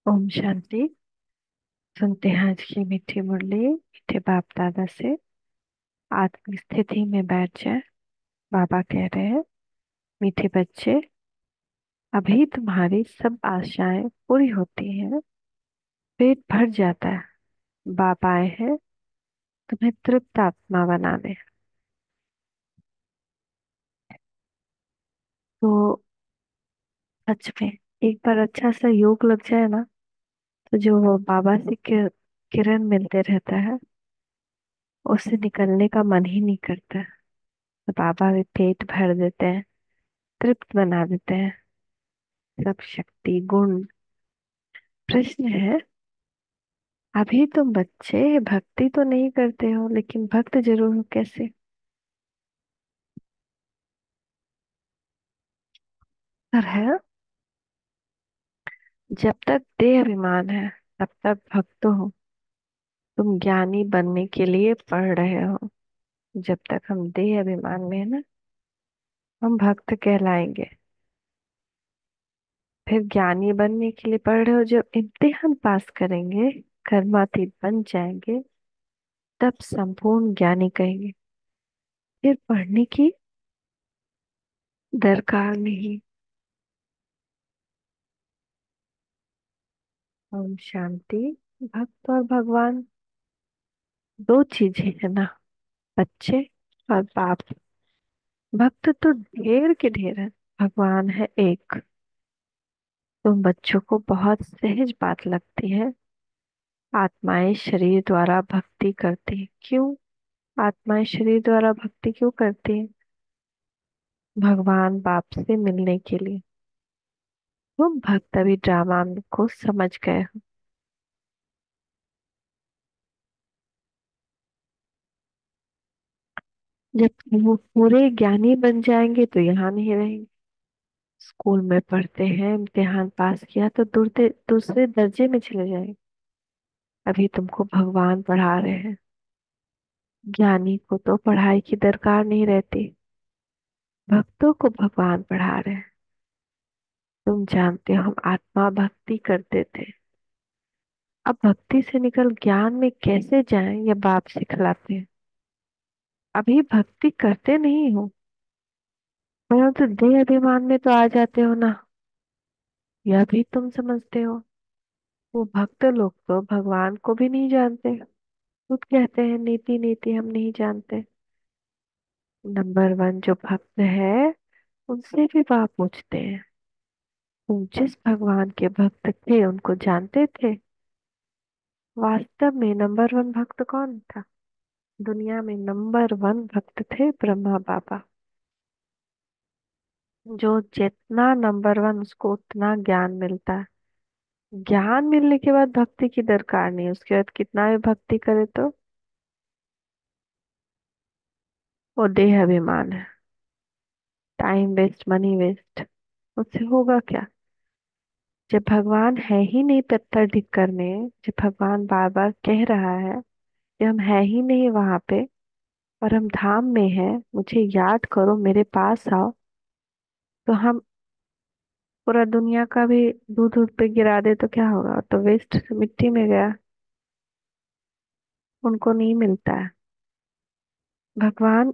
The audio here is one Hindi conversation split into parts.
ओम शांति। सुनते हैं आज की मीठी मुरली मीठे बाप दादा से। आत्म स्थिति में बैठ जाए। बाबा कह रहे हैं, मीठे बच्चे, अभी तुम्हारी सब आशाएं पूरी होती हैं, पेट भर जाता है। बाप आए हैं तुम्हें तृप्त आत्मा बनाने। तो सच में एक बार अच्छा सा योग लग जाए ना, तो जो वो बाबा से किरण मिलते रहता है, उससे निकलने का मन ही नहीं करता। तो बाबा भी पेट भर देते हैं, तृप्त बना देते हैं। सब शक्ति गुण। प्रश्न है, अभी तुम बच्चे भक्ति तो नहीं करते हो, लेकिन भक्त जरूर हो। कैसे? पर है, जब तक देह अभिमान है तब तक भक्त हो। तुम ज्ञानी बनने के लिए पढ़ रहे हो। जब तक हम देह अभिमान में है ना, हम भक्त कहलाएंगे। फिर ज्ञानी बनने के लिए पढ़ रहे हो, जब इम्तिहान पास करेंगे, कर्मातीत बन जाएंगे, तब संपूर्ण ज्ञानी कहेंगे। फिर पढ़ने की दरकार नहीं। ओम शांति। भक्त और भगवान दो चीजें है ना, बच्चे और बाप। भक्त तो ढेर के ढेर है, भगवान है एक। तुम बच्चों को बहुत सहज बात लगती है। आत्माएं शरीर द्वारा भक्ति करती है। क्यों? आत्माएं शरीर द्वारा भक्ति क्यों करती है? भगवान बाप से मिलने के लिए। तुम भक्त अभी ड्रामा को समझ गए हो। जब वो पूरे ज्ञानी बन जाएंगे तो यहाँ नहीं रहेंगे। स्कूल में पढ़ते हैं, इम्तिहान पास किया तो दूसरे दूसरे दर्जे में चले जाएंगे। अभी तुमको भगवान पढ़ा रहे हैं। ज्ञानी को तो पढ़ाई की दरकार नहीं रहती, भक्तों को भगवान पढ़ा रहे हैं। तुम जानते हो हम आत्मा भक्ति करते थे। अब भक्ति से निकल ज्ञान में कैसे जाएं, ये बाप सिखलाते हैं। अभी भक्ति करते नहीं हो, परंतु देह अभिमान में तो आ जाते हो ना। यह भी तुम समझते हो। वो भक्त लोग तो भगवान को भी नहीं जानते, खुद कहते हैं नीति नीति हम नहीं जानते। नंबर वन जो भक्त है, उनसे भी बाप पूछते हैं, तुम जिस भगवान के भक्त थे उनको जानते थे? वास्तव में नंबर वन भक्त कौन था? दुनिया में नंबर वन भक्त थे ब्रह्मा बाबा। जो जितना नंबर वन, उसको उतना ज्ञान मिलता है। ज्ञान मिलने के बाद भक्ति की दरकार नहीं, उसके बाद कितना भी भक्ति करे तो वो देह अभिमान है। Time waste, money waste. उससे होगा क्या? जब भगवान है ही नहीं पत्थर ठीक करने, जब भगवान बार बार कह रहा है कि हम है ही नहीं वहां पे, परम धाम में है, मुझे याद करो, मेरे पास आओ, तो हम पूरा दुनिया का भी दूध दूध पे गिरा दे तो क्या होगा? तो वेस्ट, मिट्टी में गया, उनको नहीं मिलता है। भगवान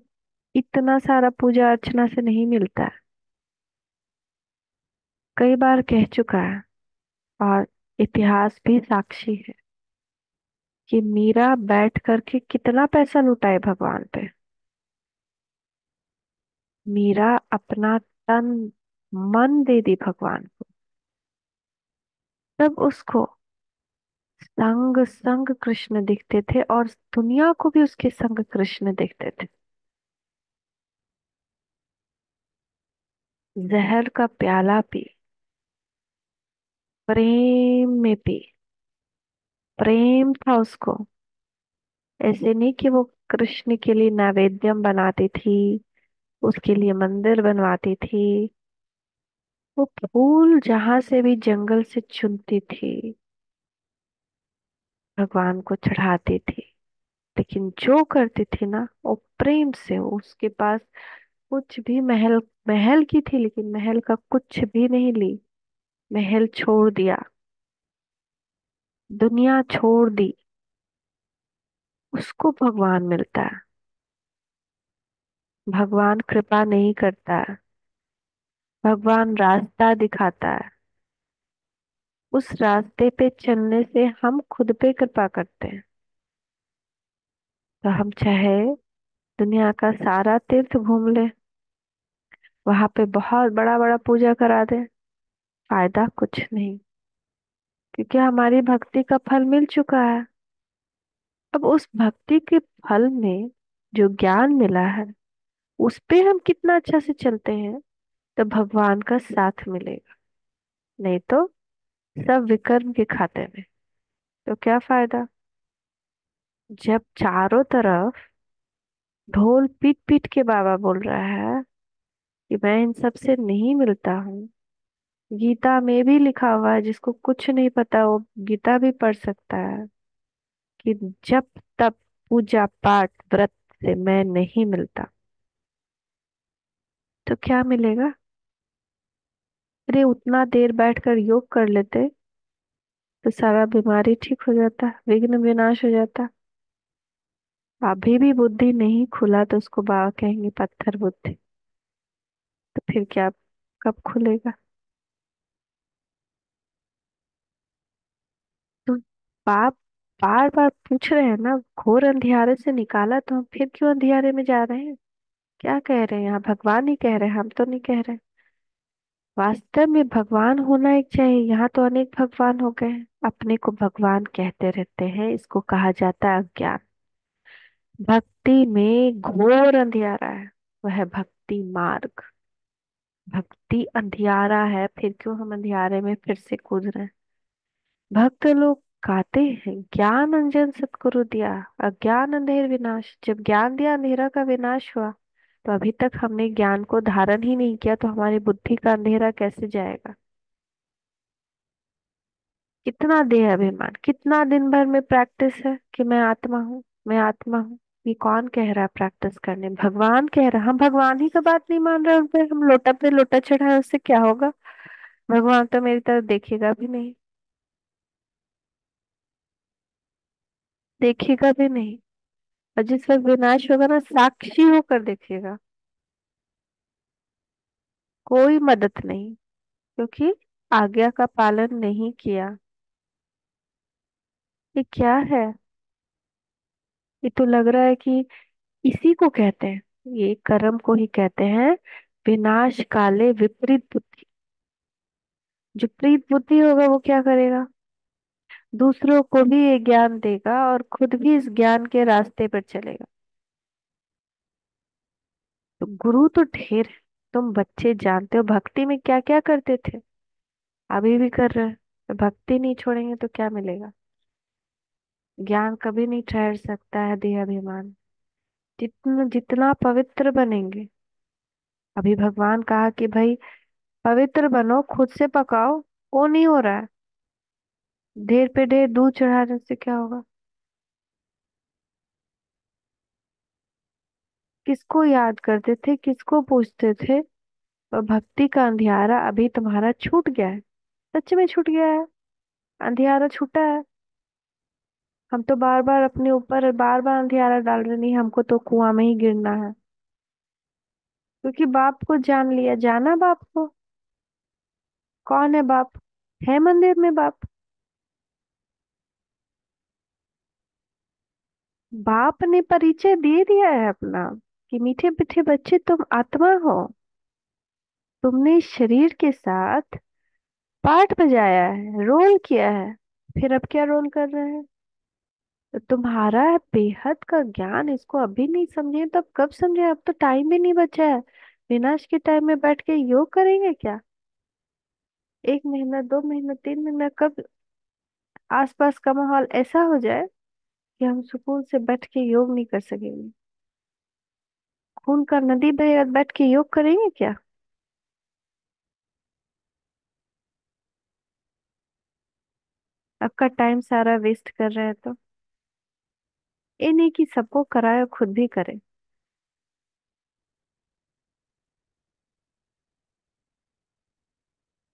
इतना सारा पूजा अर्चना से नहीं मिलता है। कई बार कह चुका है, और इतिहास भी साक्षी है कि मीरा बैठ करके कितना पैसा लुटाए भगवान पे। मीरा अपना तन मन दे दी भगवान को। तब उसको संग संग कृष्ण दिखते थे, और दुनिया को भी उसके संग कृष्ण दिखते थे। जहर का प्याला पी, प्रेम में पी। प्रेम था उसको। ऐसे नहीं कि वो कृष्ण के लिए नैवेद्यम बनाती थी, उसके लिए मंदिर बनवाती थी। वो फूल जहां से भी जंगल से चुनती थी, भगवान को चढ़ाती थी। लेकिन जो करती थी ना, वो प्रेम से। उसके पास कुछ भी, महल महल की थी, लेकिन महल का कुछ भी नहीं ली, महल छोड़ दिया। दुनिया छोड़ दी, उसको भगवान मिलता है। भगवान कृपा नहीं करता है, भगवान रास्ता दिखाता है। उस रास्ते पे चलने से हम खुद पे कृपा करते हैं। तो हम चाहे दुनिया का सारा तीर्थ घूम ले, वहां पे बहुत बड़ा बड़ा पूजा करा दे, फायदा कुछ नहीं, क्योंकि हमारी भक्ति का फल मिल चुका है। अब उस भक्ति के फल में जो ज्ञान मिला है, उस पे हम कितना अच्छा से चलते हैं, तो भगवान का साथ मिलेगा। नहीं तो सब विकर्म के खाते में, तो क्या फायदा। जब चारों तरफ ढोल पीट पीट के बाबा बोल रहा है कि मैं इन सब से नहीं मिलता हूँ। गीता में भी लिखा हुआ है, जिसको कुछ नहीं पता वो गीता भी पढ़ सकता है, कि जब तब पूजा पाठ व्रत से मैं नहीं मिलता, तो क्या मिलेगा। अरे उतना देर बैठकर योग कर लेते तो सारा बीमारी ठीक हो जाता, विघ्न विनाश हो जाता। अभी भी बुद्धि नहीं खुला तो उसको बाबा कहेंगे पत्थर बुद्धि। तो फिर क्या, कब खुलेगा। तो बाप बार बार पूछ रहे हैं ना, घोर अंधियारे से निकाला तो हम फिर क्यों अंधियारे में जा रहे हैं। क्या कह रहे हैं यहाँ, भगवान ही कह रहे हैं, हम तो नहीं कह रहे। वास्तव में भगवान होना एक चाहिए, यहाँ तो अनेक भगवान हो गए हैं। अपने को भगवान कहते रहते हैं, इसको कहा जाता है अज्ञान। भक्ति में घोर अंधियारा है, वह है भक्ति मार्ग। भक्ति अंधियारा है, फिर क्यों हम अंधियारे में फिर से कूद रहे हैं। भक्त लोग गाते हैं, ज्ञान अंजन सतगुरु दिया, अज्ञान अंधेर विनाश। जब ज्ञान दिया, अंधेरा का विनाश हुआ। तो अभी तक हमने ज्ञान को धारण ही नहीं किया, तो हमारी बुद्धि का अंधेरा कैसे जाएगा। कितना देह अभिमान, कितना दिन भर में प्रैक्टिस है कि मैं आत्मा हूँ, मैं आत्मा हूँ। ये कौन कह रहा है प्रैक्टिस करने, भगवान कह रहा है। हम भगवान ही का बात नहीं मान रहे, उन पे हम लोटा पे लोटा चढ़ाए, उससे क्या होगा। भगवान तो मेरी तरफ देखेगा भी नहीं, देखेगा भी नहीं। और जिस वक्त विनाश होगा ना, साक्षी होकर देखेगा। कोई मदद नहीं, क्योंकि आज्ञा का पालन नहीं किया। ये क्या है। ये तो लग रहा है कि इसी को कहते हैं, ये कर्म को ही कहते हैं, विनाश काले विपरीत बुद्धि। जो विपरीत बुद्धि होगा वो क्या करेगा, दूसरों को भी ये ज्ञान देगा और खुद भी इस ज्ञान के रास्ते पर चलेगा। तो गुरु तो ढेर है। तुम बच्चे जानते हो भक्ति में क्या क्या करते थे, अभी भी कर रहे हैं। तो भक्ति नहीं छोड़ेंगे तो क्या मिलेगा। ज्ञान कभी नहीं ठहर सकता है, देह अभिमान। जितना जितना पवित्र बनेंगे, अभी भगवान कहा कि भाई पवित्र बनो, खुद से पकाओ, वो नहीं हो रहा है। ढेर पे ढेर दूध चढ़ाने से क्या होगा। किसको याद करते थे, किसको पूछते थे। और भक्ति का अंधियारा अभी तुम्हारा छूट गया है, सच में छूट गया है। अंधियारा छूटा है। हम तो बार बार अपने ऊपर बार बार अंधियारा डाल रहे, नहीं हमको तो कुआं में ही गिरना है। क्योंकि बाप को जान लिया, जाना बाप को। कौन है बाप, है मंदिर में बाप। बाप ने परिचय दे दिया है अपना, कि मीठे मीठे बच्चे तुम आत्मा हो। तुमने इस शरीर के साथ पार्ट बजाया है, रोल किया है। फिर अब क्या रोल कर रहे हैं। तो तुम्हारा है बेहद का ज्ञान, इसको अभी नहीं समझे तो अब कब समझे। अब तो टाइम भी नहीं बचा है। विनाश के टाइम में बैठ के योग करेंगे क्या। 1 महीना, 2 महीना, 3 महीना, कब आसपास का माहौल ऐसा हो जाए कि हम सुकून से बैठ के योग नहीं कर सकेंगे। खून का नदी बहेगा, बैठ के योग करेंगे क्या। आपका टाइम सारा वेस्ट कर रहे हैं तो। ये नहीं कि सबको कराए और खुद भी करे।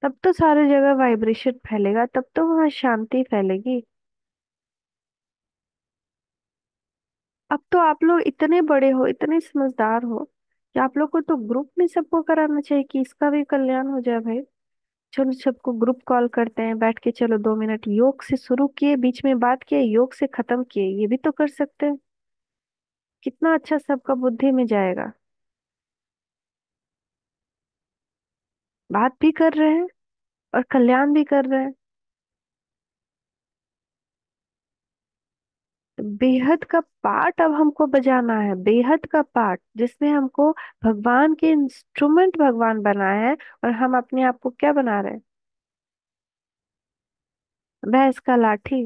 तब तो सारी जगह वाइब्रेशन फैलेगा, तब तो वहां शांति फैलेगी। अब तो आप लोग इतने बड़े हो, इतने समझदार हो कि आप लोग को तो ग्रुप में सबको कराना चाहिए कि इसका भी कल्याण हो जाए भाई। चलो सबको ग्रुप कॉल करते हैं बैठ के, चलो 2 मिनट योग से शुरू किए, बीच में बात किए, योग से खत्म किए, ये भी तो कर सकते हैं। कितना अच्छा सबका बुद्धि में जाएगा। बात भी कर रहे हैं और कल्याण भी कर रहे हैं। बेहद का पार्ट अब हमको बजाना है, बेहद का पार्ट जिसमें हमको भगवान के इंस्ट्रूमेंट भगवान बनाए हैं, और हम अपने आप को क्या बना रहे हैं? भैंस का लाठी।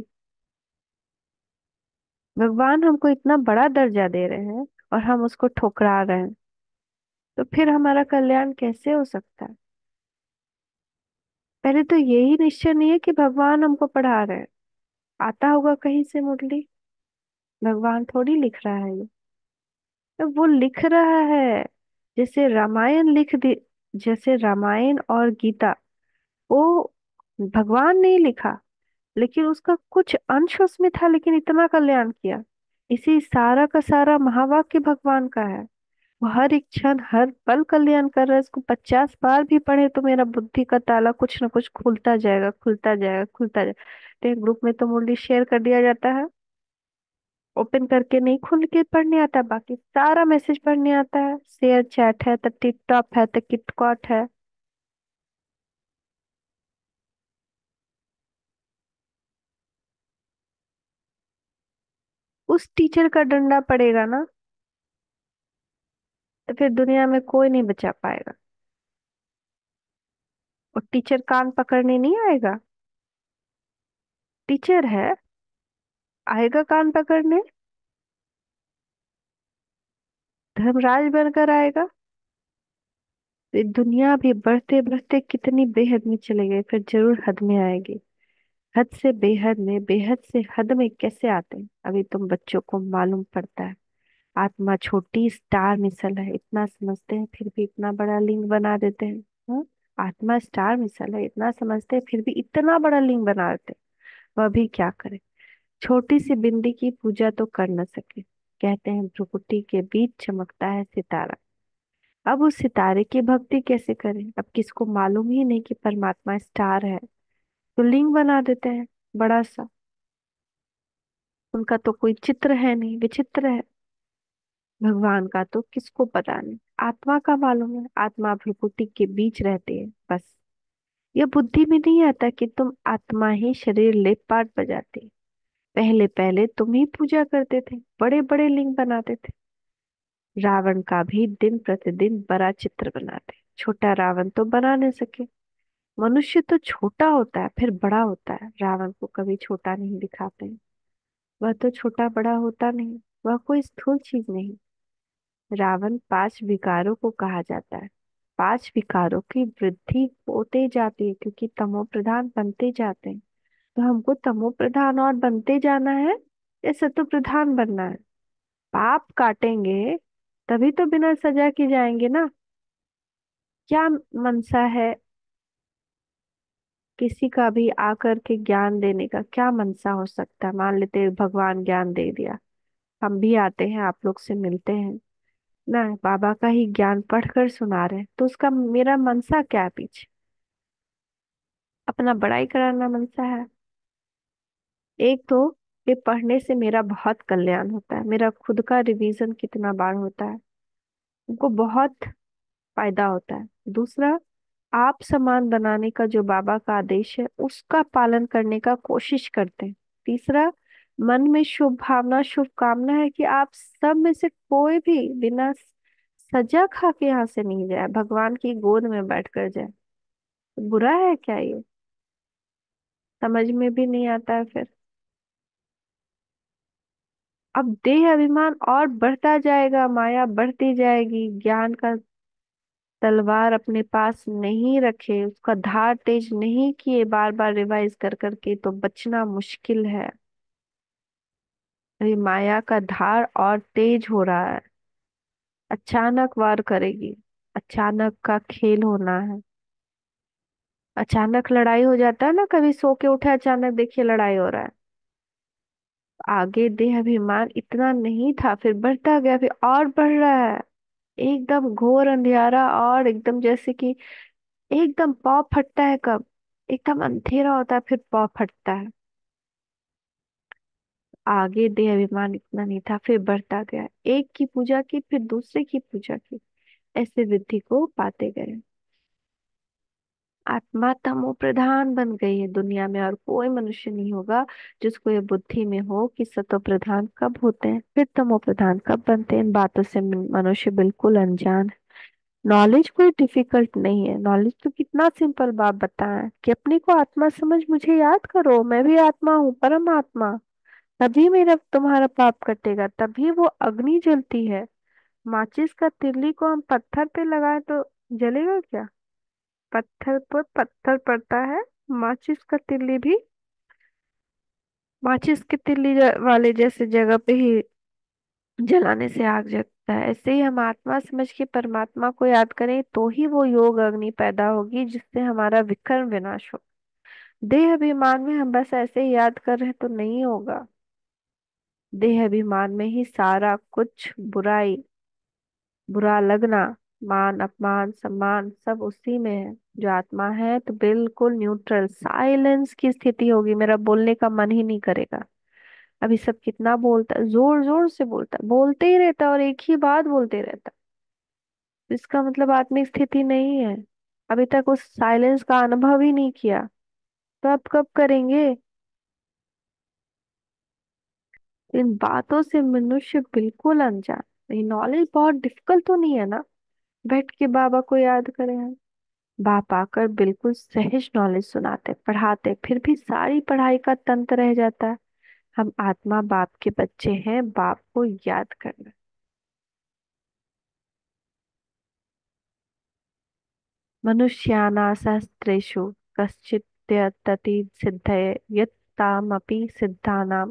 भगवान हमको इतना बड़ा दर्जा दे रहे हैं और हम उसको ठुकरा रहे हैं, तो फिर हमारा कल्याण कैसे हो सकता है? पहले तो यही निश्चय नहीं है कि भगवान हमको पढ़ा रहे हैं। आता होगा कहीं से मुरली? भगवान थोड़ी लिख रहा है ये, तो वो लिख रहा है। जैसे रामायण लिख दी, जैसे रामायण और गीता, वो भगवान ने ही लिखा, लेकिन उसका कुछ अंश उसमें था, लेकिन इतना कल्याण किया। इसी सारा का सारा महावाक्य भगवान का है। वो हर एक क्षण हर पल कल्याण कर रहा है। इसको 50 बार भी पढ़े तो मेरा बुद्धि का ताला कुछ ना कुछ खुलता जाएगा, खुलता जाएगा, खुलता जाएगा। तो एक ग्रुप में तो मुरली शेयर कर दिया जाता है, ओपन करके नहीं खुल के पढ़ने आता, बाकी सारा मैसेज पढ़ने आता है। शेयर चैट है तो टिकटॉक है तो किटकॉट है। उस टीचर का डंडा पड़ेगा ना, तो फिर दुनिया में कोई नहीं बचा पाएगा। और टीचर कान पकड़ने नहीं आएगा। टीचर है, आएगा कान पकड़ने। धर्मराज बनकर आएगा। तो ये दुनिया भी बढ़ते बढ़ते कितनी बेहद में चले गए, फिर जरूर हद में आएगी। हद से बेहद में, बेहद से हद में कैसे आते हैं अभी तुम बच्चों को मालूम पड़ता है। आत्मा छोटी स्टार मिसल है, इतना समझते हैं फिर भी इतना बड़ा लिंग बना देते हैं। हाँ? आत्मा स्टार मिसल है, इतना समझते हैं फिर भी इतना बड़ा लिंग बना देते हैं। वह भी क्या करे? छोटी सी बिंदी की पूजा तो कर न सके। कहते हैं भ्रुकुटी के बीच चमकता है सितारा। अब उस सितारे की भक्ति कैसे करें? अब किसको मालूम ही नहीं कि परमात्मा स्टार है, तो लिंग बना देते हैं बड़ा सा। उनका तो कोई चित्र है नहीं, विचित्र है। भगवान का तो किसको पता नहीं, आत्मा का मालूम है। आत्मा भ्रुकुटी के बीच रहती है बस। यह बुद्धि में नहीं आता कि तुम आत्मा ही शरीर ले पाट बजाती। पहले पहले तुम ही पूजा करते थे, बड़े बड़े लिंग बनाते थे। रावण का भी दिन प्रतिदिन बड़ा चित्र बनाते, छोटा रावण तो बना नहीं सके। मनुष्य तो छोटा होता है फिर बड़ा होता है, रावण को कभी छोटा नहीं दिखाते हैं। वह तो छोटा बड़ा होता नहीं, वह कोई स्थूल चीज नहीं। रावण 5 विकारों को कहा जाता है। 5 विकारों की वृद्धि होते जाती है क्योंकि तमो प्रधान बनते जाते हैं। तो हमको तमो प्रधान और बनते जाना है या सतो प्रधान बनना है? पाप काटेंगे तभी तो बिना सजा के जाएंगे ना। क्या मनसा है किसी का भी आकर के ज्ञान देने का? क्या मनसा हो सकता है? मान लेते हैं भगवान ज्ञान दे दिया, हम भी आते हैं आप लोग से मिलते हैं ना, बाबा का ही ज्ञान पढ़कर सुना रहे हैं, तो उसका मेरा मनसा क्या है पीछे? अपना बड़ाई कराना मनसा है? एक तो ये पढ़ने से मेरा बहुत कल्याण होता है, मेरा खुद का रिवीजन कितना बार होता है, उनको बहुत फायदा होता है। दूसरा, आप समान बनाने का जो बाबा का आदेश है उसका पालन करने का कोशिश करते हैं। तीसरा, मन में शुभ भावना शुभ कामना है कि आप सब में से कोई भी बिना सजा खा के यहाँ से नहीं जाए, भगवान की गोद में बैठ कर जाए। तो बुरा है क्या ये? समझ में भी नहीं आता है फिर। अब देह अभिमान और बढ़ता जाएगा, माया बढ़ती जाएगी। ज्ञान का तलवार अपने पास नहीं रखे, उसका धार तेज नहीं किए बार बार रिवाइज कर करके, तो बचना मुश्किल है। अभी माया का धार और तेज हो रहा है, अचानक वार करेगी। अचानक का खेल होना है। अचानक लड़ाई हो जाता है ना, कभी सो के उठे अचानक देखिए लड़ाई हो रहा है। आगे देह अभिमान इतना नहीं था, फिर बढ़ता गया, फिर और बढ़ रहा है। एकदम घोर अंधियारा, और एकदम जैसे कि एकदम पौ फटता है कब, एकदम अंधेरा होता है फिर पौ फटता है। आगे देह अभिमान इतना नहीं था, फिर बढ़ता गया, एक की पूजा की फिर दूसरे की पूजा की, ऐसे वृद्धि को पाते गए। आत्मा तमो प्रधान बन गई है दुनिया में, और कोई मनुष्य नहीं होगा जिसको ये बुद्धि में हो कि सतो प्रधान कब होते हैं फिर तमो प्रधान कब बनते हैं। इन बातों से मनुष्य बिल्कुल अनजान है। नॉलेज कोई डिफिकल्ट नहीं है, नॉलेज तो कितना सिंपल बात बताया कि अपने को आत्मा समझ, मुझे याद करो, मैं भी आत्मा हूँ, परम आत्मा। तभी मेरा तुम्हारा पाप कटेगा, तभी वो अग्नि जलती है। माचिस का तिल्ली को हम पत्थर पे लगाए तो जलेगा क्या? पत्थर पर पत्थर पड़ता है, माचिस का तिल्ली भी माचिस के तिल्ली वाले जैसे जगह पे ही जलाने से आग जगता है। ऐसे ही हम आत्मा समझ के परमात्मा को याद करें तो ही वो योग अग्नि पैदा होगी, जिससे हमारा विकर्म विनाश हो। देह अभिमान में हम बस ऐसे ही याद कर रहे तो नहीं होगा। देह अभिमान में ही सारा कुछ बुराई, बुरा लगना, मान अपमान सम्मान सब उसी में है। जो आत्मा है तो बिल्कुल न्यूट्रल साइलेंस की स्थिति होगी, मेरा बोलने का मन ही नहीं करेगा। अभी सब कितना बोलता है, जोर जोर से बोलता है, बोलते ही रहता है और एक ही बात बोलते रहता है। तो इसका मतलब आत्मिक स्थिति नहीं है। अभी तक उस साइलेंस का अनुभव ही नहीं किया, तो अब कब करेंगे? इन बातों से मनुष्य बिल्कुल अनजान। ये नॉलेज बहुत डिफिकल्ट तो नहीं है ना, बैठ के बाबा को याद करें हम। बाप आकर बिल्कुल सहज नॉलेज सुनाते पढ़ाते, फिर भी सारी पढ़ाई का तंत्र रह जाता है। हम आत्मा बाप के बच्चे हैं, बाप को याद करना। मनुष्याना सहस्रेषु कश्चित् सिद्धये यत्तामपि सिद्धानां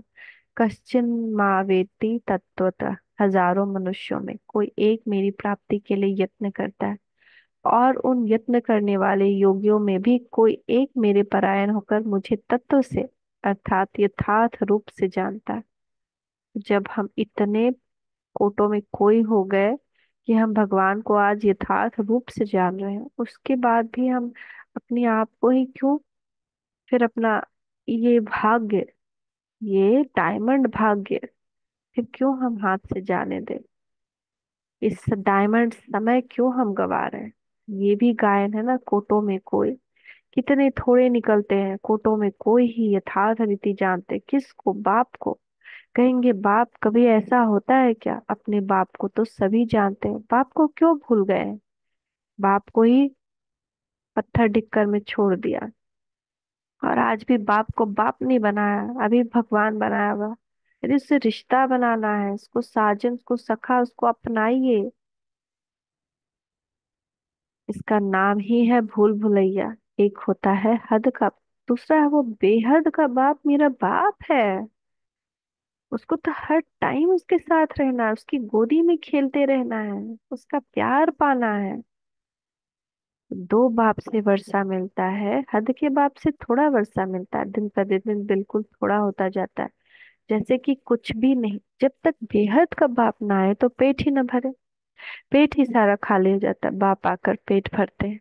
कश्चिन्मावेत्ति तत्वतः। हजारों मनुष्यों में कोई एक मेरी प्राप्ति के लिए यत्न करता है, और उन यत्न करने वाले योगियों में भी कोई एक मेरे परायण होकर मुझे तत्व से अर्थात यथार्थ रूप से जानता है। जब हम इतने कोटों में कोई हो गए कि हम भगवान को आज यथार्थ रूप से जान रहे हैं, उसके बाद भी हम अपने आप को ही क्यों, फिर अपना ये भाग्य, ये डायमंड भाग्य फिर क्यों हम हाथ से जाने दें? इस डायमंड समय क्यों हम गवा रहे हैं? ये भी गायन है ना, कोटों में कोई, कितने थोड़े निकलते हैं कोटों में कोई ही यथार्थ रीति जानते। किसको? बाप को। कहेंगे बाप, कभी ऐसा होता है क्या? अपने बाप को तो सभी जानते हैं, बाप को क्यों भूल गए हैं? बाप को ही पत्थर ढिक्कर में छोड़ दिया, और आज भी बाप को बाप नहीं बनाया, अभी भगवान बनाया हुआ। यदि उससे रिश्ता बनाना है, उसको साजन, उसको सखा, उसको अपनाइए। इसका नाम ही है भूल भुलैया। एक होता है हद का, दूसरा है वो बेहद का बाप। मेरा बाप है, उसको तो हर टाइम उसके साथ रहना है, उसकी गोदी में खेलते रहना है, उसका प्यार पाना है। दो बाप से वर्षा मिलता है, हद के बाप से थोड़ा वर्षा मिलता है, दिन प्रतिदिन बिल्कुल थोड़ा होता जाता है, जैसे कि कुछ भी नहीं। जब तक बेहद का बाप ना आए तो पेट ही न भरे, पेट ही सारा खाली हो जाता है। बाप आकर पेट भरते हैं,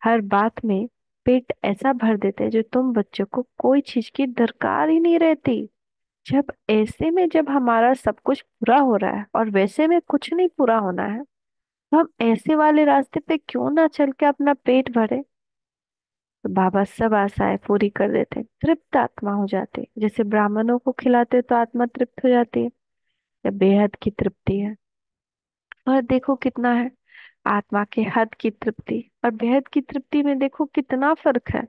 हर बात में पेट ऐसा भर देते हैं जो तुम बच्चों को कोई चीज की दरकार ही नहीं रहती। जब ऐसे में जब हमारा सब कुछ पूरा हो रहा है और वैसे में कुछ नहीं पूरा होना है, तो हम ऐसे वाले रास्ते पे क्यों ना चल के अपना पेट भरे? तो बाबा सब आशाएं पूरी कर देते, तृप्त आत्मा हो जाती है। जैसे ब्राह्मणों को खिलाते तो आत्मा तृप्त हो जाती है, या बेहद की तृप्ति है। और देखो कितना है, आत्मा के हद की तृप्ति और बेहद की तृप्ति में देखो कितना फर्क है।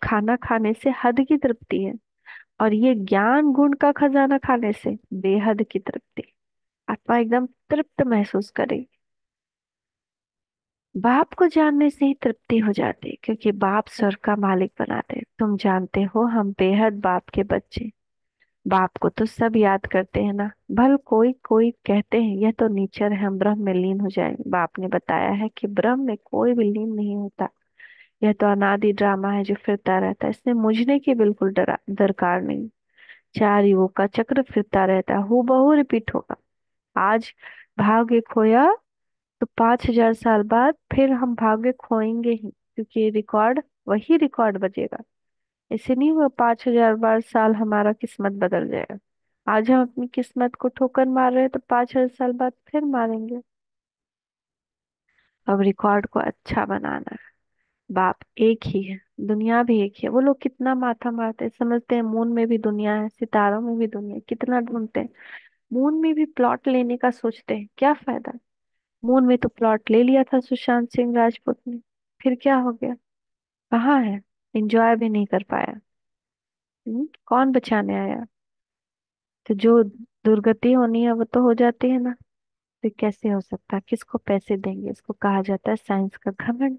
खाना खाने से हद की तृप्ति है, और ये ज्ञान गुण का खजाना खाने से बेहद की तृप्ति। आत्मा एकदम तृप्त महसूस करेगी। बाप को जानने से ही तृप्ति हो जाती है, क्योंकि बाप स्वर्ग का मालिक बनाते हैं। तुम जानते हो हम बेहद बाप के बच्चे। बाप को तो सब याद करते हैं ना। भल कोई कोई कहते हैं यह तो नीचर है, हम ब्रह्म में लीन हो जाएंगे। बाप ने बताया है कि ब्रह्म में कोई भी लीन नहीं होता, यह तो अनादि ड्रामा है जो फिरता रहता है, इसमें मुझने की बिल्कुल दरकार नहीं। चार युगों का चक्र फिरता रहता है, हूबहू रिपीट होगा। आज भाग्य खोया तो 5,000 साल बाद फिर हम भाग्य खोएंगे ही, क्योंकि ये रिकॉर्ड, वही रिकॉर्ड बजेगा। ऐसे नहीं हुआ 5,000 बार साल हमारा किस्मत बदल जाएगा। आज हम अपनी किस्मत को ठोकर मार रहे हैं तो 5,000 साल बाद फिर मारेंगे। अब रिकॉर्ड को अच्छा बनाना है। बाप एक ही है, दुनिया भी एक ही है। वो लोग कितना माथा मारते हैं, समझते हैं मून में भी दुनिया है, सितारों में भी दुनिया है, कितना ढूंढते हैं। मून में भी प्लॉट लेने का सोचते हैं, क्या फायदा। मून में तो प्लॉट ले लिया था सुशांत सिंह राजपूत ने, फिर क्या हो गया, कहाँ है, एंजॉय भी नहीं कर पाया। कौन बचाने आया। तो जो दुर्गति होनी है वो तो हो जाती है ना। तो कैसे हो सकता है, किसको पैसे देंगे, इसको कहा जाता है साइंस का घमंड।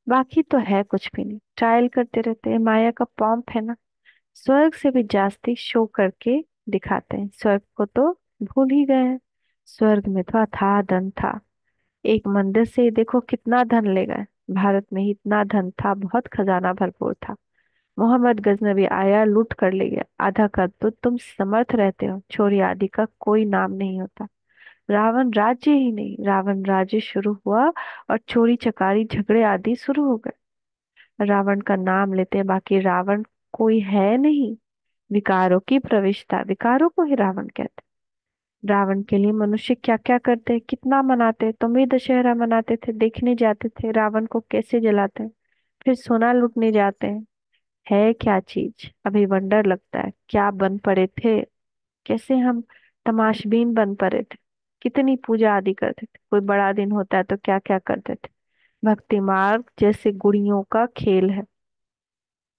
बाकी तो है कुछ भी नहीं, ट्रायल करते रहते हैं, माया का पॉम्प है ना। स्वर्ग से भी जास्ती शो करके दिखाते हैं, स्वर्ग को तो भूल ही गए हैं। स्वर्ग में तो अथाह धन था, एक मंदिर से ही देखो कितना धन ले गए। भारत में ही इतना धन था, बहुत खजाना भरपूर था। मोहम्मद गजनबी आया, लूट कर ले गया आधा का, तो तुम समर्थ रहते हो, चोरी आदि का कोई नाम नहीं होता। रावण राज्य ही नहीं, रावण राज्य शुरू हुआ और चोरी चकारी झगड़े आदि शुरू हो गए। रावण का नाम लेते हैं, बाकी रावण कोई है नहीं। विकारों की प्रविष्टा, विकारों को ही रावण कहते हैं। रावण के लिए मनुष्य क्या क्या करते हैं, कितना मनाते हैं। तुम भी दशहरा मनाते थे, देखने जाते थे रावण को कैसे जलाते हैं, फिर सोना लूटने जाते हैं। है क्या चीज, अभी वंडर लगता है क्या बन पड़े थे। कैसे हम तमाशबीन बन पड़े थे। कितनी पूजा आदि करते थे, कोई बड़ा दिन होता है तो क्या क्या करते थे। भक्ति मार्ग जैसे गुड़ियों का खेल है।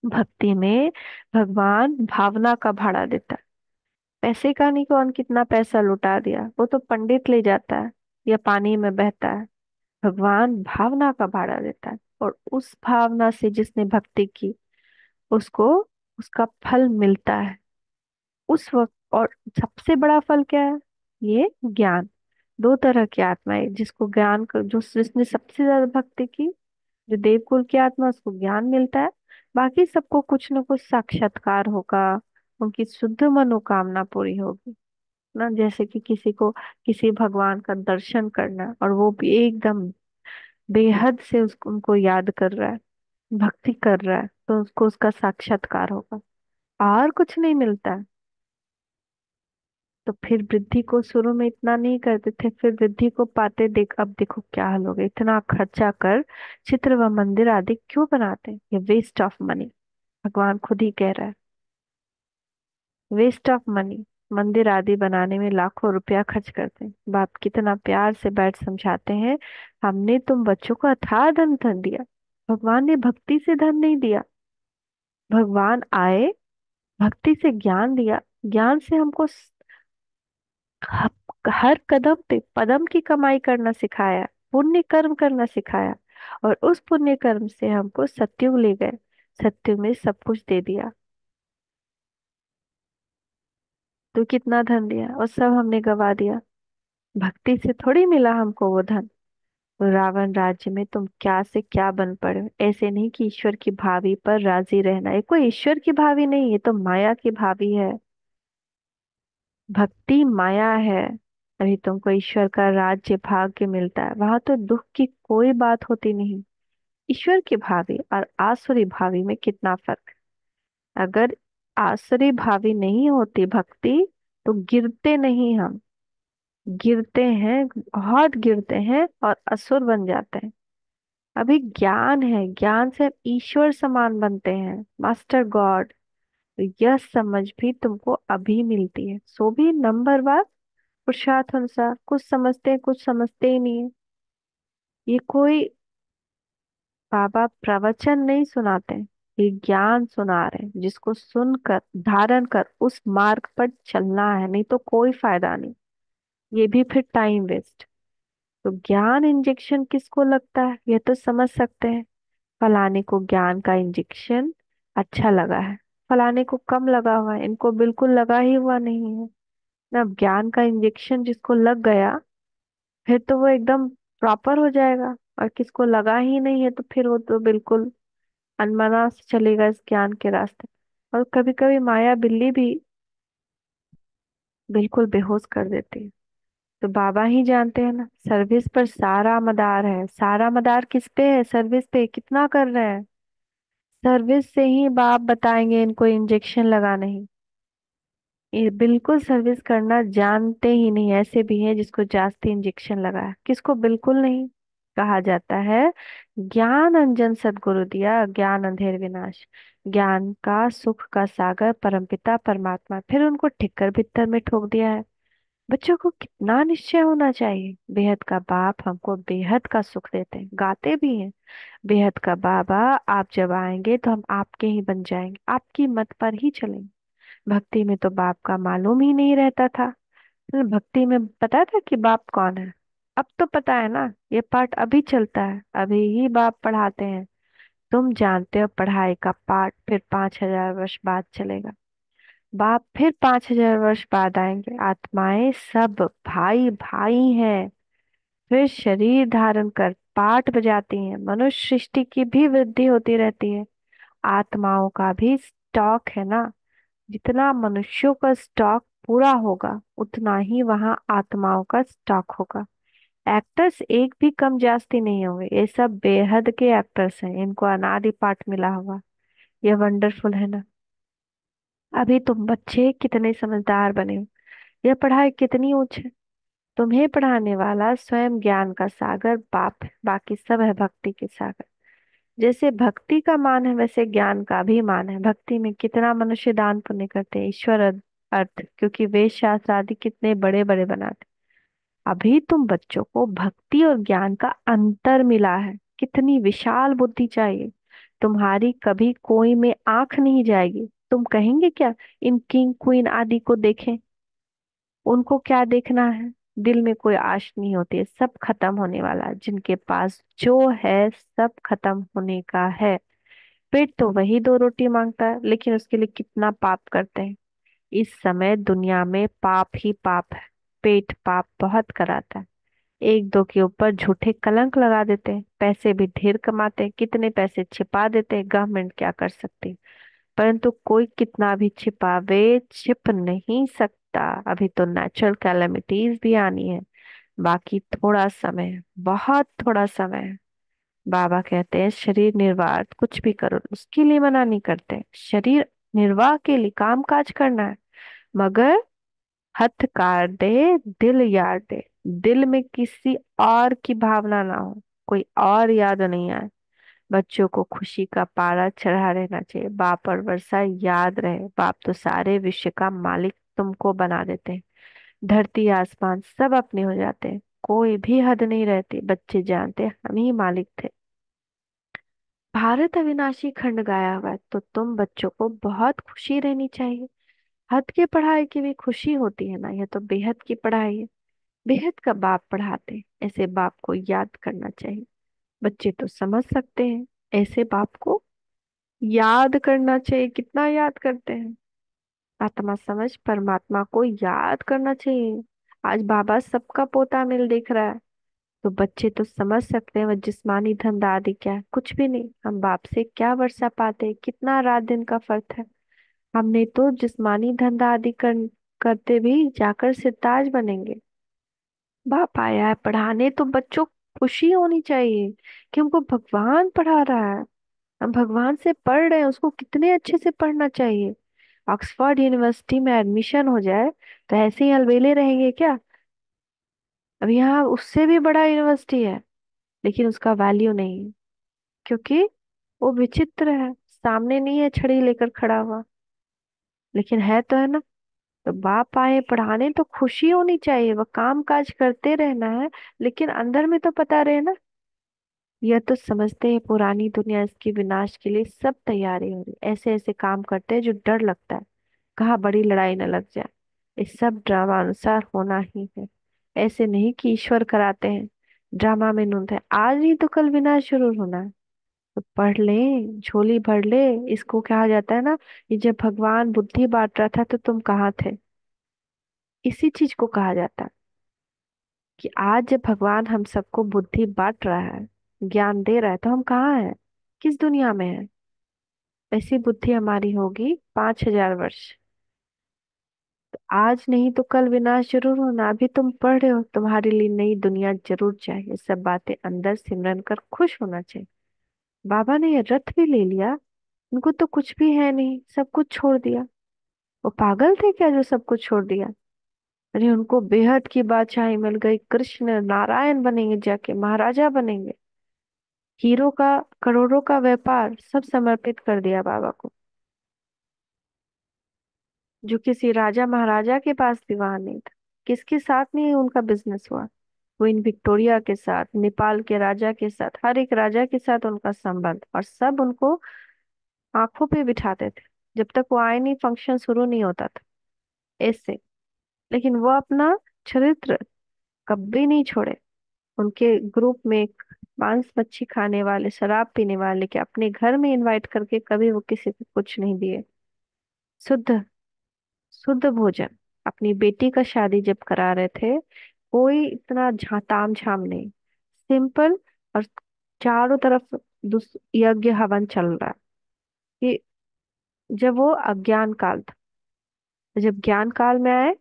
भक्ति में भगवान भावना का भाड़ा देता है। पैसे का नहीं, कौन कितना पैसा लुटा दिया, वो तो पंडित ले जाता है या पानी में बहता है। भगवान भावना का भाड़ा देता है, और उस भावना से जिसने भक्ति की, उसको उसका फल मिलता है उस वक्त। और सबसे बड़ा फल क्या है, ये ज्ञान। दो तरह की आत्मा है, जिसको ज्ञान जो जिसने सबसे ज्यादा भक्ति की, जो देवकुल की आत्मा, उसको ज्ञान मिलता है। बाकी सबको कुछ न कुछ साक्षात्कार होगा, उनकी शुद्ध मनोकामना पूरी होगी ना। जैसे कि किसी को किसी भगवान का दर्शन करना है, और वो भी एकदम बेहद से उसको उनको याद कर रहा है, भक्ति कर रहा है, तो उसको उसका साक्षात्कार होगा। और कुछ नहीं मिलता है। तो फिर वृद्धि को शुरू में इतना नहीं करते थे, फिर वृद्धि को पाते देख, अब देखो क्या हाल हो गया। इतना खर्चा कर चित्र व मंदिर आदि क्यों बनाते हैं, ये वेस्ट ऑफ मनी। भगवान खुद ही कह रहा है, वेस्ट ऑफ मनी। मंदिर आदि बनाने में लाखों रुपया खर्च करते हैं। बाप कितना प्यार से बैठ समझाते हैं, हमने तुम बच्चों को अथाह धन धन दिया। भगवान ने भक्ति से धन नहीं दिया। भगवान आए, भक्ति से ज्ञान दिया, ज्ञान से हमको हर कदम पे पदम की कमाई करना सिखाया, पुण्य कर्म करना सिखाया। और उस पुण्य कर्म से हमको सत्युग ले गए, सत्युग में सब कुछ दे दिया। तो कितना धन दिया और सब हमने गवा दिया। भक्ति से थोड़ी मिला हमको वो धन। तो रावण राज्य में तुम क्या से क्या बन पड़े हो। ऐसे नहीं कि ईश्वर की भावी पर राजी रहना, ये कोई ईश्वर की भावी नहीं, ये तो माया की भावी है। भक्ति माया है। अभी तुमको ईश्वर का राज्य भाग्य मिलता है, वहां तो दुख की कोई बात होती नहीं। ईश्वर की भावी और आसुरी भावी में कितना फर्क है। अगर आसुरी भावी नहीं होती भक्ति, तो गिरते नहीं हम, गिरते हैं, बहुत गिरते हैं और असुर बन जाते हैं। अभी ज्ञान है, ज्ञान से हम ईश्वर समान बनते हैं, मास्टर गॉड। तो यह समझ भी तुमको अभी मिलती है, सो भी नंबर वार पुरुषार्थ अनुसार। कुछ समझते हैं, कुछ समझते ही नहीं है। ये कोई बाबा प्रवचन नहीं सुनाते हैं, ये ज्ञान सुना रहे हैं, जिसको सुनकर धारण कर उस मार्ग पर चलना है, नहीं तो कोई फायदा नहीं। ये भी फिर टाइम वेस्ट। तो ज्ञान इंजेक्शन किसको लगता है, ये तो समझ सकते हैं। फलाने को ज्ञान का इंजेक्शन अच्छा लगा है, फलाने को कम लगा हुआ है, इनको बिल्कुल लगा ही हुआ नहीं है ना। अब ज्ञान का इंजेक्शन जिसको लग गया, फिर तो वो एकदम प्रॉपर हो जाएगा। और किसको लगा ही नहीं है, तो फिर वो तो बिल्कुल अनमना से चलेगा इस ज्ञान के रास्ते। और कभी कभी माया बिल्ली भी बिल्कुल बेहोश कर देती है। तो बाबा ही जानते हैं ना, सर्विस पर सारा मदार है। सारा मदार किस पे है? सर्विस पे। कितना कर रहे हैं? सर्विस से ही बाप बताएंगे इनको इंजेक्शन लगाना ही। ये बिल्कुल सर्विस करना जानते ही नहीं। ऐसे भी है जिसको जास्ती इंजेक्शन लगा है, किसको बिल्कुल नहीं। कहा जाता है ज्ञान अंजन सद्गुरु दिया, ज्ञान अंधेर विनाश। ज्ञान का सुख का सागर परमपिता परमात्मा, फिर उनको ठिक्कर भित्तर में ठोक दिया है। बच्चों को कितना निश्चय होना चाहिए। बेहद का बाप हमको बेहद का सुख देते हैं, गाते भी हैं। बेहद का बाबा, आप जब आएंगे तो हम आपके ही बन जाएंगे, आपकी मत पर ही चलेंगे। भक्ति में तो बाप का मालूम ही नहीं रहता था। भक्ति में पता था कि बाप कौन है। अब तो पता है ना, ये पाठ अभी चलता है, अभी ही बाप पढ़ाते हैं। तुम जानते हो पढ़ाई का पाठ फिर 5,000 वर्ष बाद चलेगा। बाप फिर 5,000 वर्ष बाद आएंगे। आत्माएं सब भाई भाई हैं। फिर शरीर धारण कर पाठ बजाती हैं। मनुष्य सृष्टि की भी वृद्धि होती रहती है। आत्माओं का भी स्टॉक है ना। जितना मनुष्यों का स्टॉक पूरा होगा, उतना ही वहां आत्माओं का स्टॉक होगा। एक्टर्स एक भी कम जास्ती नहीं होंगे। ये सब बेहद के एक्टर्स हैं, इनको अनादि पाठ मिला हुआ। ये वंडरफुल है ना। अभी तुम बच्चे कितने समझदार बने हो। यह पढ़ाई कितनी ऊंच है। तुम्हें पढ़ाने वाला स्वयं ज्ञान का सागर बाप है, बाकी सब है भक्ति के सागर। जैसे भक्ति का मान है, वैसे ज्ञान का भी मान है। भक्ति में कितना मनुष्य दान पुण्य करते हैं, ईश्वर अर्थ, क्योंकि वेद शास्त्र आदि कितने बड़े बड़े बनाते। अभी तुम बच्चों को भक्ति और ज्ञान का अंतर मिला है। कितनी विशाल बुद्धि चाहिए। तुम्हारी कभी कोई में आंख नहीं जाएगी। तुम कहेंगे क्या इन किंग क्वीन आदि को देखें। उनको क्या देखना है। दिल में कोई आश नहीं होती है, सब खत्म होने वाला है। जिनके पास जो है सब खत्म होने का है। पेट तो वही 2 रोटी मांगता है, लेकिन उसके लिए कितना पाप करते हैं। इस समय दुनिया में पाप ही पाप है। पेट पाप बहुत कराता है। एक दो के ऊपर झूठे कलंक लगा देते हैं। पैसे भी ढेर कमाते हैं, कितने पैसे छिपा देते हैं। गवर्नमेंट क्या कर सकती है। परंतु कोई कितना भी छिपावे, छिप नहीं सकता। अभी तो नेचुरल कैलेमिटीज भी आनी है। बाकी थोड़ा समय है, बहुत थोड़ा समय है। बाबा कहते हैं शरीर निर्वाह कुछ भी करो, उसके लिए मना नहीं करते। शरीर निर्वाह के लिए काम काज करना है, मगर हथ काट दे दिल यार दे। दिल में किसी और की भावना ना हो, कोई और याद नहीं आए। बच्चों को खुशी का पारा चढ़ा रहना चाहिए। बाप और वर्षा याद रहे। बाप तो सारे विश्व का मालिक तुमको बना देते हैं। धरती आसमान सब अपने हो जाते हैं। कोई भी हद नहीं रहती। बच्चे जानते हैं हम ही मालिक थे। भारत अविनाशी खंड गाया हुआ है, तो तुम बच्चों को बहुत खुशी रहनी चाहिए। हद की पढ़ाई की भी खुशी होती है ना, यह तो बेहद की पढ़ाई है। बेहद का बाप पढ़ाते हैं, ऐसे बाप को याद करना चाहिए। बच्चे तो समझ सकते हैं, ऐसे बाप को याद करना चाहिए। कितना याद करते हैं। आत्मा समझ परमात्मा को याद करना चाहिए। आज बाबा सबका पोता मिल दिख रहा है, तो बच्चे तो समझ सकते हैं वह जिस्मानी धंधा आदि क्या है। कुछ भी नहीं। हम बाप से क्या वर्षा पाते हैं, कितना रात दिन का फर्क है। हमने तो जिस्मानी धंधा आदि करते भी जाकर सिरताज बनेंगे। बाप आया है पढ़ाने, तो बच्चों को खुशी होनी चाहिए कि हमको भगवान पढ़ा रहा है। हम भगवान से पढ़ रहे हैं, उसको कितने अच्छे से पढ़ना चाहिए। ऑक्सफोर्ड यूनिवर्सिटी में एडमिशन हो जाए तो ऐसे ही अलबेले रहेंगे क्या। अब यहाँ उससे भी बड़ा यूनिवर्सिटी है, लेकिन उसका वैल्यू नहीं है, क्योंकि वो विचित्र है। सामने नहीं है छड़ी लेकर खड़ा हुआ, लेकिन है तो है ना। तो बाप आए पढ़ाने तो खुशी होनी चाहिए। वह काम काज करते रहना है, लेकिन अंदर में तो पता रहे ना। यह तो समझते हैं पुरानी दुनिया इसके विनाश के लिए सब तैयारी हो रही। ऐसे ऐसे काम करते हैं जो डर लगता है, कहाँ बड़ी लड़ाई न लग जाए। इस सब ड्रामा अनुसार होना ही है। ऐसे नहीं कि ईश्वर कराते हैं, ड्रामा में नूंद है। आज नहीं तो कल विनाश जरूर होना है। तो पढ़ ले, झोली भर ले। इसको कहा जाता है ना, ये जब भगवान बुद्धि बांट रहा था तो तुम कहाँ थे। इसी चीज को कहा जाता है कि आज जब भगवान हम सबको बुद्धि बांट रहा है, ज्ञान दे रहा है, तो हम कहाँ हैं, किस दुनिया में है। ऐसी बुद्धि हमारी होगी 5,000 वर्ष। आज नहीं तो कल विनाश जरूर होना। अभी तुम पढ़ रहे हो, तुम्हारे लिए नई दुनिया जरूर चाहिए। सब बातें अंदर सिमरन कर खुश होना चाहिए। बाबा ने ये रथ भी ले लिया, उनको तो कुछ भी है नहीं, सब कुछ छोड़ दिया। वो पागल थे क्या जो सब कुछ छोड़ दिया? अरे उनको बेहद की बादशाही मिल गई, कृष्ण नारायण बनेंगे, जाके महाराजा बनेंगे। हीरो का, करोड़ों का व्यापार सब समर्पित कर दिया बाबा को। जो किसी राजा महाराजा के पास भी वहां नहीं था। किसके साथ नहीं उनका बिजनेस हुआ? क्वीन विक्टोरिया के साथ, नेपाल के राजा के साथ, हर एक राजा के साथ उनका संबंध, और सब उनको आंखों पे बिठाते थे जब तक वो आए नहीं, फंक्शन शुरू नहीं होता था, ऐसे। लेकिन वो अपना चरित्र कभी नहीं छोड़े। उनके ग्रुप में मांस मच्छी खाने वाले, शराब पीने वाले के अपने घर में इनवाइट करके कभी वो किसी को कुछ नहीं दिए। शुद्ध, शुद्ध भोजन। अपनी बेटी का शादी जब करा रहे थे, कोई इतना ताम झाम नहीं, सिंपल। और चारों तरफ यज्ञ हवन चल रहा है कि जब वो अज्ञान काल था। तो जब ज्ञान काल में आए,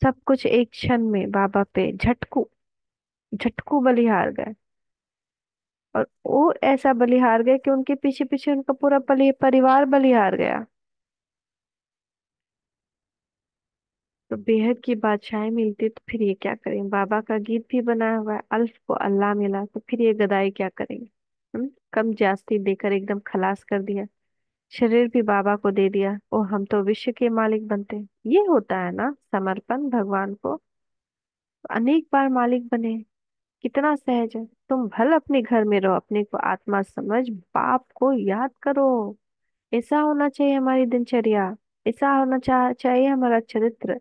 सब कुछ एक क्षण में बाबा पे झटकू, झटकू बलिहार गए। और वो ऐसा बलिहार गए कि उनके पीछे पीछे उनका पूरा परिवार बलिहार गया। तो बेहद की बादशाहें मिलती तो फिर ये क्या करें? बाबा का गीत भी बनाया हुआ है, अल्फ को अल्लाह मिला, तो फिर ये गदाई क्या करेंगे? कम जास्ती देकर एकदम खलास कर दिया। शरीर भी बाबा को दे दिया, ओ हम तो विश्व के मालिक बनते। ये होता है ना समर्पण भगवान को। अनेक बार मालिक बने, कितना सहज है। तुम भल अपने घर में रहो, अपने को आत्मा समझ, बाप को याद करो। ऐसा होना चाहिए हमारी दिनचर्या, ऐसा होना चाहिए हमारा चरित्र।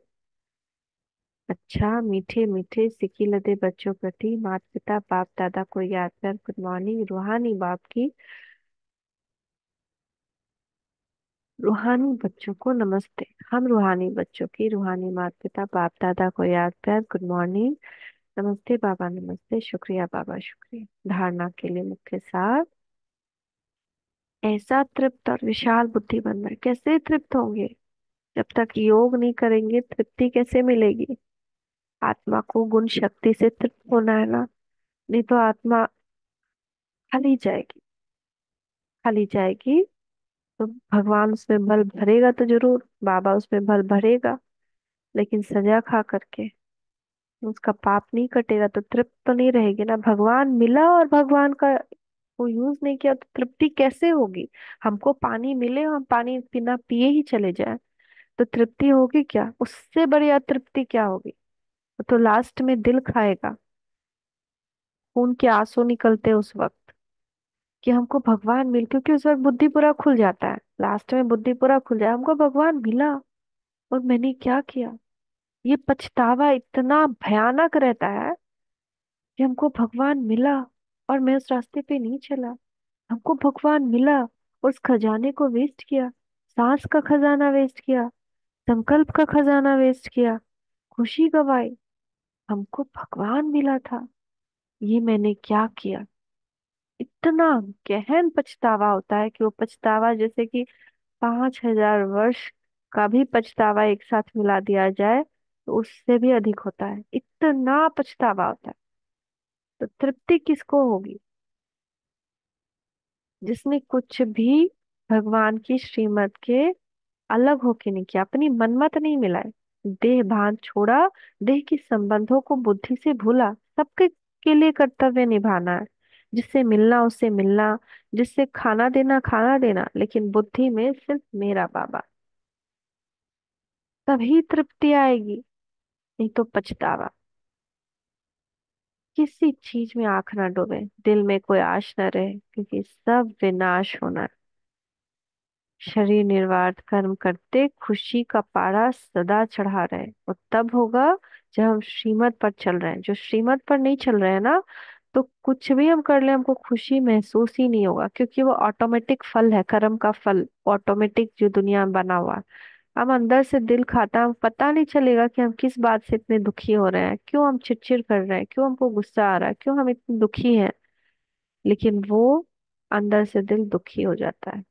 अच्छा, मीठे मीठे सिकी लदे बच्चों प्रति माता पिता बाप दादा को याद कर गुड मॉर्निंग। रूहानी बाप की, रूहानी बच्चों को नमस्ते। हम रूहानी बच्चों की रूहानी माता पिता बाप दादा को याद कर गुड मॉर्निंग। नमस्ते बाबा, नमस्ते, शुक्रिया बाबा, शुक्रिया। धारणा के लिए मुख्य सार, ऐसा तृप्त और विशाल बुद्धि बनना है। कैसे तृप्त होंगे? जब तक योग नहीं करेंगे तृप्ति कैसे मिलेगी? आत्मा को गुण शक्ति से तृप्त होना है ना, नहीं तो आत्मा खाली जाएगी, खाली जाएगी। तो भगवान उसमें बल भरेगा तो जरूर, बाबा उसमें बल भरेगा, लेकिन सजा खा करके उसका पाप नहीं कटेगा तो तृप्त तो नहीं रहेगी ना। भगवान मिला और भगवान का वो यूज नहीं किया तो तृप्ति कैसे होगी? हमको पानी मिले और हम पानी बिना पिए ही चले जाए तो तृप्ति होगी क्या? उससे बड़ी अतृप्ति क्या होगी? तो लास्ट में दिल खाएगा, खून के आंसू निकलते हैं उस वक्त कि हमको भगवान मिल, क्योंकि उस वक्त बुद्धि पूरा खुल जाता है। लास्ट में बुद्धि पूरा खुल जाए, हमको भगवान मिला और मैंने क्या किया। ये पछतावा इतना भयानक रहता है कि हमको भगवान मिला और मैं उस रास्ते पे नहीं चला। हमको भगवान मिला और उस खजाने को वेस्ट किया, सांस का खजाना वेस्ट किया, संकल्प का खजाना वेस्ट किया, खुशी गवाई। हमको भगवान मिला था, ये मैंने क्या किया? इतना गहन पछतावा होता है कि वो पछतावा जैसे कि 5,000 वर्ष का भी पछतावा एक साथ मिला दिया जाए तो उससे भी अधिक होता है। इतना पछतावा होता है। तो तृप्ति किसको होगी? जिसने कुछ भी भगवान की श्रीमत के अलग होके नहीं किया, अपनी मनमत नहीं मिलाए, देह भान छोड़ा, देह के संबंधों को बुद्धि से भूला। सबके के लिए कर्तव्य निभाना है, जिससे मिलना उससे मिलना, जिससे खाना देना खाना देना, लेकिन बुद्धि में सिर्फ मेरा बाबा। तभी तृप्ति आएगी, नहीं तो पछतावा। किसी चीज में आंख ना डूबे, दिल में कोई आश न रहे, क्योंकि सब विनाश होना है। शरीर निर्वात कर्म करते खुशी का पारा सदा चढ़ा रहे, और तब होगा जब हम श्रीमत पर चल रहे हैं। जो श्रीमत पर नहीं चल रहे हैं ना, तो कुछ भी हम कर ले हमको खुशी महसूस ही नहीं होगा, क्योंकि वो ऑटोमेटिक फल है, कर्म का फल ऑटोमेटिक जो दुनिया में बना हुआ है। हम अंदर से दिल खाता, हम पता नहीं चलेगा कि हम किस बात से इतने दुखी हो रहे हैं, क्यों हम चिड़चिड़ कर रहे हैं, क्यों हमको गुस्सा आ रहा है, क्यों हम इतने दुखी हैं। लेकिन वो अंदर से दिल दुखी हो जाता है,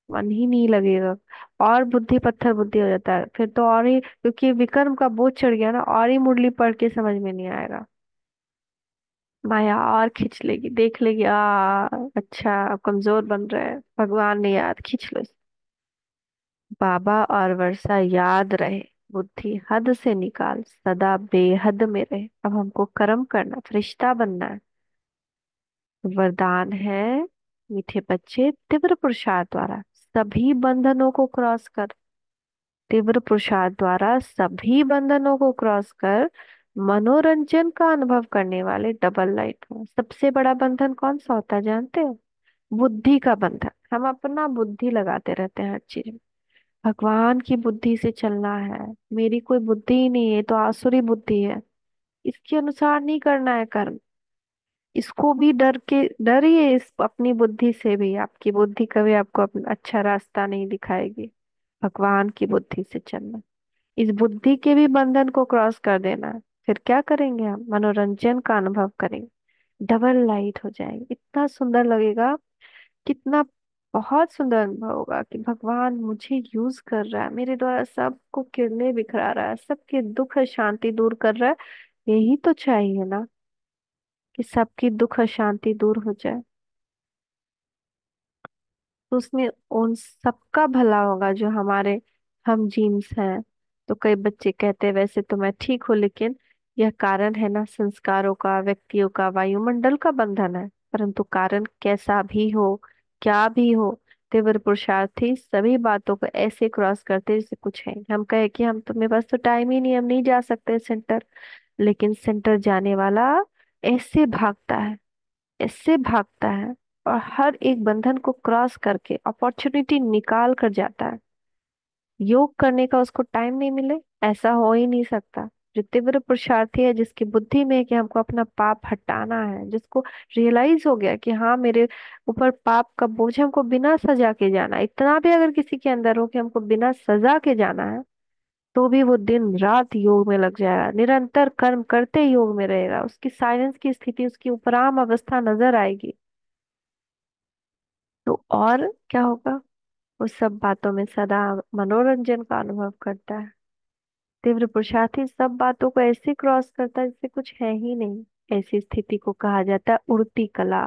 मन ही नहीं लगेगा। और बुद्धि पत्थर बुद्धि हो जाता है फिर तो, और ही क्योंकि विक्रम का बोझ चढ़ गया ना, और ही मुरली पढ़ के समझ में नहीं आएगा। माया और खींच लेगी, देख लेगी, अच्छा अब कमजोर बन रहा है, भगवान ने याद, खींच लो इसे। बाबा और वर्षा याद रहे, बुद्धि हद से निकाल, सदा बेहद में रहे। अब हमको कर्म करना, फरिश्ता बनना है। वरदान है, मीठे बच्चे, तीव्र पुरुषार्थ द्वारा सभी बंधनों को क्रॉस कर, तीव्र पुरुषार्थ द्वारा सभी बंधनों को क्रॉस कर मनोरंजन का अनुभव करने वाले डबल लाइट हो। सबसे बड़ा बंधन कौन सा होता है जानते हो? बुद्धि का बंधन। हम अपना बुद्धि लगाते रहते हैं हर चीज में। भगवान की बुद्धि से चलना है। मेरी कोई बुद्धि ही नहीं है, तो आसुरी बुद्धि है, इसके अनुसार नहीं करना है कर्म। इसको भी डर के, डरिए इस अपनी बुद्धि से भी। आपकी बुद्धि कभी आपको अपना अच्छा रास्ता नहीं दिखाएगी। भगवान की बुद्धि से चलना, इस बुद्धि के भी बंधन को क्रॉस कर देना है। फिर क्या करेंगे? हम मनोरंजन का अनुभव करेंगे, डबल लाइट हो जाएंगे, इतना सुंदर लगेगा, कितना बहुत सुंदर अनुभव होगा कि भगवान मुझे यूज कर रहा है, मेरे द्वारा सबको किरणें बिखरा रहा है, सबके दुख शांति दूर कर रहा है। यही तो चाहिए ना, कि सबकी दुख शांति दूर हो जाए, तो उसमें उन सबका भला होगा जो हमारे हम जीन्स हैं। तो कई बच्चे कहते हैं वैसे तो मैं ठीक हूँ, लेकिन यह कारण है ना, संस्कारों का, व्यक्तियों का, वायुमंडल का बंधन है। परंतु कारण कैसा भी हो, क्या भी हो, तीव्र पुरुषार्थी सभी बातों को ऐसे क्रॉस करते जैसे कुछ है। हम कहे कि हम तुम्हें पास तो टाइम ही नहीं, हम नहीं जा सकते सेंटर, लेकिन सेंटर जाने वाला ऐसे भागता है, इससे भागता है, और हर एक बंधन को क्रॉस करके अपॉर्चुनिटी निकाल कर जाता है। योग करने का उसको टाइम नहीं मिले, ऐसा हो ही नहीं सकता। जो तीव्र पुरुषार्थी है, जिसकी बुद्धि में है कि हमको अपना पाप हटाना है, जिसको रियलाइज हो गया कि हाँ मेरे ऊपर पाप का बोझ, हमको बिना सजा के जाना है। इतना भी अगर किसी के अंदर हो कि हमको बिना सजा के जाना है, तो भी वो दिन रात योग में लग जाएगा, निरंतर कर्म करते योग में रहेगा। उसकी साइलेंस की स्थिति, उसकी उपराम अवस्था नजर आएगी। तो और क्या होगा? वो सब बातों में सदा मनोरंजन का अनुभव करता है। तीव्र पुरुषार्थी सब बातों को ऐसे क्रॉस करता है जैसे कुछ है ही नहीं। ऐसी स्थिति को कहा जाता है उड़ती कला।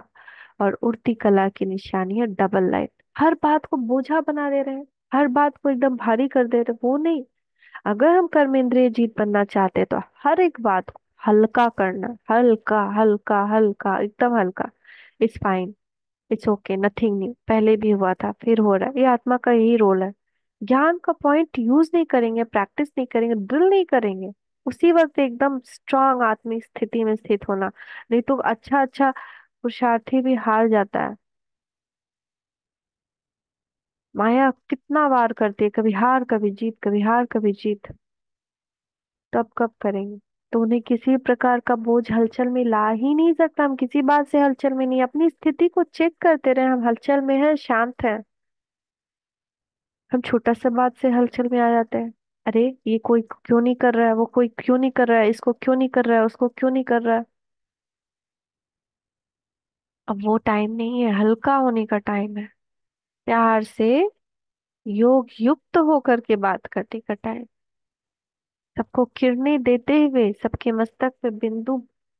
और उड़ती कला की निशानी है डबल लाइट। हर बात को बोझा बना दे रहे हैं, हर बात को एकदम भारी कर दे रहे हैं, वो नहीं। अगर हम कर्मेंद्रिय जीत बनना चाहते हैं तो हर एक बात को हल्का करना, हल्का हल्का हल्का, एकदम हल्का। It's fine, it's okay, nothing new, पहले भी हुआ था फिर हो रहा है। ये आत्मा का यही रोल है। ज्ञान का पॉइंट यूज नहीं करेंगे, प्रैक्टिस नहीं करेंगे, ड्रिल नहीं करेंगे, उसी वक्त एकदम स्ट्रांग आत्मिक स्थिति में स्थित होना। नहीं तो अच्छा अच्छा पुरुषार्थी भी हार जाता है। माया कितना वार करती है, कभी हार कभी जीत, कभी हार कभी जीत। तो अब कब करेंगे? तो उन्हें किसी प्रकार का बोझ हलचल में ला ही नहीं सकता। हम किसी बात से हलचल में नहीं, अपनी स्थिति को चेक करते रहे, हम हलचल में हैं, शांत हैं। हम छोटा सा बात से हलचल में आ जाते हैं। अरे ये कोई क्यों नहीं कर रहा है, वो कोई क्यों नहीं कर रहा है, इसको क्यों नहीं कर रहा है, उसको क्यों नहीं कर रहा है। अब वो टाइम नहीं है, हल्का होने का टाइम है, प्यार से योग युक्त होकर के बात करने का टाइम। सबको किरणें देते हुए, सबके मस्तक पे बिंदु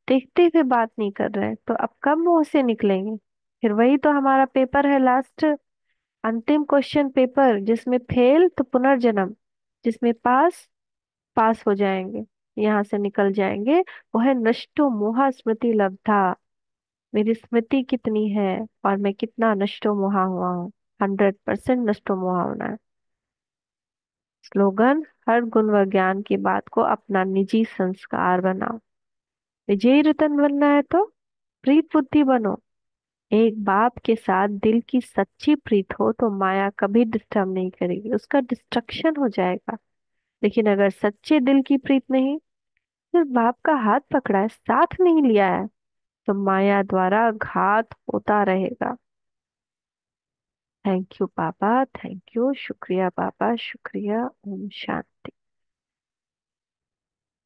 देखते हुए बात नहीं कर रहे हैं, तो अब कब मुंह से निकलेंगे? फिर वही तो हमारा पेपर है लास्ट, अंतिम क्वेश्चन पेपर, जिसमें फेल तो पुनर्जन्म, जिसमें पास पास हो जाएंगे, यहाँ से निकल जाएंगे। वो है नष्टो मोहा स्मृति लब्धा। मेरी स्मृति कितनी है, और मैं कितना नष्टो मोहा हुआ हूँ। 100% नष्टो मोहा होना है। स्लोगन, हर गुण व ज्ञान की बात को अपना निजी संस्कार बनाओ। विजयी रतन बनना है तो प्रीत बुद्धि बनो। एक बाप के साथ दिल की सच्ची प्रीत हो तो माया कभी डिस्टर्ब नहीं करेगी, उसका डिस्ट्रक्शन हो जाएगा। लेकिन अगर सच्चे दिल की प्रीत नहीं, सिर्फ बाप का हाथ पकड़ा है, साथ नहीं लिया है, तो माया द्वारा घात होता रहेगा। थैंक यू पापा, थैंक यू, शुक्रिया पापा, शुक्रिया। ओम शांति।